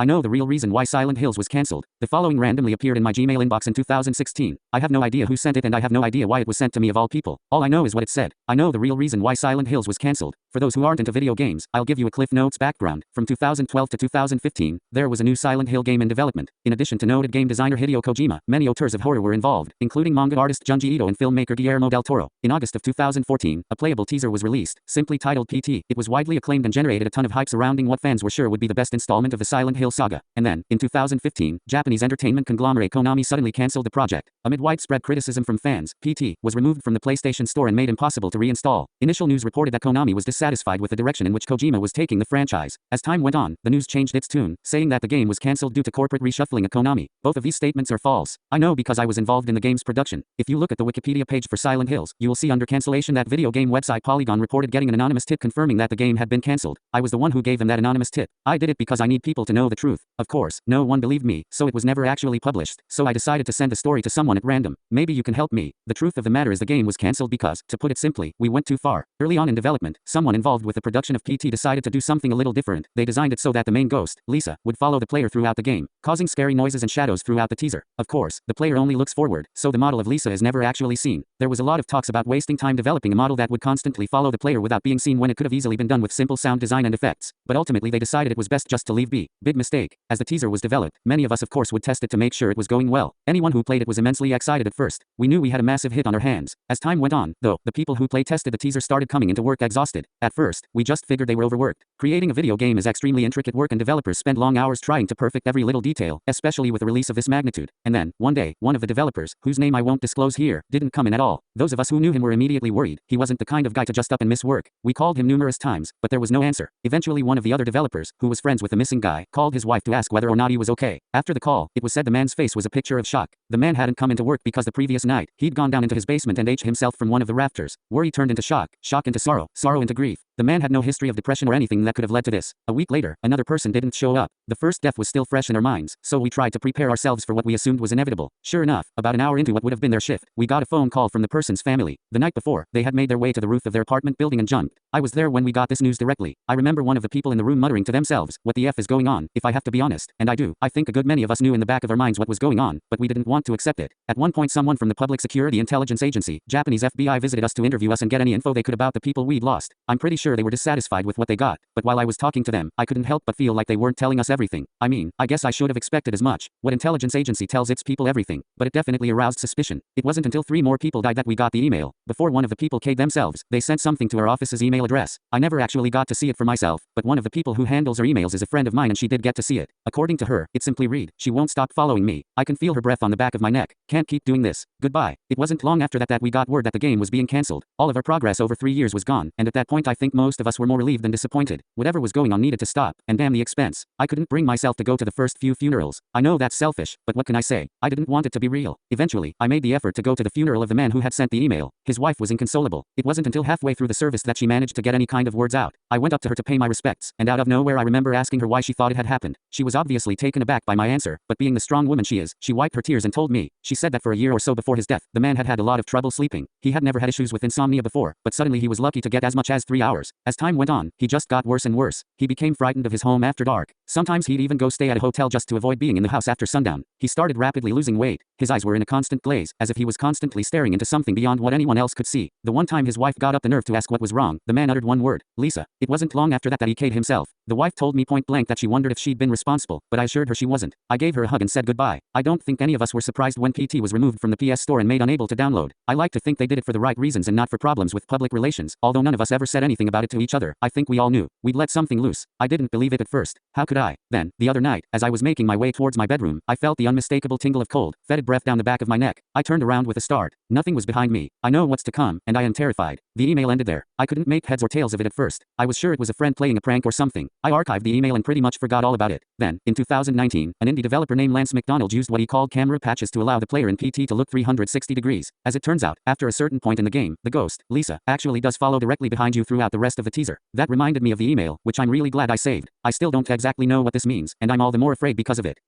I know the real reason why Silent Hills was cancelled. The following randomly appeared in my Gmail inbox in 2016. I have no idea who sent it and I have no idea why it was sent to me of all people. All I know is what it said. I know the real reason why Silent Hills was cancelled. For those who aren't into video games, I'll give you a Cliff Notes background. From 2012 to 2015, there was a new Silent Hill game in development. In addition to noted game designer Hideo Kojima, many auteurs of horror were involved, including manga artist Junji Ito and filmmaker Guillermo del Toro. In August of 2014, a playable teaser was released, simply titled PT. It was widely acclaimed and generated a ton of hype surrounding what fans were sure would be the best installment of the Silent Hill saga. And then, in 2015, Japanese entertainment conglomerate Konami suddenly cancelled the project. Amid widespread criticism from fans, PT was removed from the PlayStation Store and made impossible to reinstall. Initial news reported that Konami was dissatisfied with the direction in which Kojima was taking the franchise. As time went on, the news changed its tune, saying that the game was cancelled due to corporate reshuffling at Konami. Both of these statements are false. I know because I was involved in the game's production. If you look at the Wikipedia page for Silent Hills, you will see under cancellation that video game website Polygon reported getting an anonymous tip confirming that the game had been cancelled. I was the one who gave them that anonymous tip. I did it because I need people to know the truth. Of course, no one believed me, so it was never actually published. So I decided to send the story to someone at random. Maybe you can help me. The truth of the matter is the game was cancelled because, to put it simply, we went too far. Early on in development, someone involved with the production of PT decided to do something a little different. They designed it so that the main ghost, Lisa, would follow the player throughout the game, causing scary noises and shadows throughout the teaser. Of course, the player only looks forward, so the model of Lisa is never actually seen. There was a lot of talks about wasting time developing a model that would constantly follow the player without being seen when it could have easily been done with simple sound design and effects. But ultimately they decided it was best just to leave be. Big mistake. As the teaser was developed, many of us of course would test it to make sure it was going well. Anyone who played it was immensely excited at first. We knew we had a massive hit on our hands. As time went on, though, the people who play tested the teaser started coming into work exhausted. At first, we just figured they were overworked. Creating a video game is extremely intricate work and developers spend long hours trying to perfect every little detail, especially with a release of this magnitude. And then, one day, one of the developers, whose name I won't disclose here, didn't come in at all. Those of us who knew him were immediately worried. He wasn't the kind of guy to just up and miss work. We called him numerous times, but there was no answer. Eventually one of the other developers, who was friends with the missing guy, called his wife to ask whether or not he was okay. After the call, it was said the man's face was a picture of shock. The man hadn't come into work because the previous night, he'd gone down into his basement and aged himself from one of the rafters. Worry turned into shock, shock into sorrow, sorrow into grief. The man had no history of depression or anything that could have led to this. A week later, another person didn't show up. The first death was still fresh in our minds, so we tried to prepare ourselves for what we assumed was inevitable. Sure enough, about an hour into what would have been their shift, we got a phone call from the person's family. The night before, they had made their way to the roof of their apartment building and jumped. I was there when we got this news directly. I remember one of the people in the room muttering to themselves, "What the F is going on?" If I have to be honest, and I do, I think a good many of us knew in the back of our minds what was going on, but we didn't want to accept it. At one point someone from the Public Security Intelligence Agency, Japanese FBI, visited us to interview us and get any info they could about the people we'd lost. I'm pretty sure they were dissatisfied with what they got, but while I was talking to them, I couldn't help but feel like they weren't telling us everything. I mean, I guess I should have expected as much. What intelligence agency tells its people everything? But it definitely aroused suspicion. It wasn't until 3 more people died that we got the email. Before one of the people killed themselves, they sent something to our office's email address. I never actually got to see it for myself, but one of the people who handles our emails is a friend of mine and she did get to see it. According to her, it simply read, "She won't stop following me. I can feel her breath on the back of my neck. Can't keep doing this. Goodbye." It wasn't long after that we got word that the game was being cancelled. All of our progress over 3 years was gone, and at that point I think most of us were more relieved than disappointed. Whatever was going on needed to stop, and damn the expense. I couldn't bring myself to go to the first few funerals. I know that's selfish, but what can I say? I didn't want it to be real. Eventually, I made the effort to go to the funeral of the man who had sent the email. His wife was inconsolable. It wasn't until halfway through the service that she managed to get any kind of words out. I went up to her to pay my respects, and out of nowhere I remember asking her why she thought it had happened. She was obviously taken aback by my answer, but being the strong woman she is, she wiped her tears and told me. She said that for a year or so before his death, the man had had a lot of trouble sleeping. He had never had issues with insomnia before, but suddenly he was lucky to get as much as 3 hours. As time went on, he just got worse and worse. He became frightened of his home after dark. Sometimes he'd even go stay at a hotel just to avoid being in the house after sundown. He started rapidly losing weight. His eyes were in a constant glaze, as if he was constantly staring into something beyond what anyone else could see. The one time his wife got up the nerve to ask what was wrong, the man uttered one word: "Lisa." It wasn't long after that he killed himself. The wife told me point blank that she wondered if she'd been responsible, but I assured her she wasn't. I gave her a hug and said goodbye. I don't think any of us were surprised when PT was removed from the PS Store and made unable to download. I like to think they did it for the right reasons and not for problems with public relations, although none of us ever said anything about it to each other. I think we all knew we'd let something loose. I didn't believe it at first. How could I? Then, the other night, as I was making my way towards my bedroom, I felt the unmistakable tingle of cold, fetid breath down the back of my neck. I turned around with a start. Nothing was behind me. I know what's to come, and I am terrified. The email ended there. I couldn't make heads or tails of it at first. I was sure it was a friend playing a prank or something. I archived the email and pretty much forgot all about it. Then, in 2019, an indie developer named Lance McDonald used what he called camera patches to allow the player in PT to look 360 degrees. As it turns out, after a certain point in the game, the ghost, Lisa, actually does follow directly behind you throughout the rest of the teaser. That reminded me of the email, which I'm really glad I saved. I still don't exactly know what this means, and I'm all the more afraid because of it.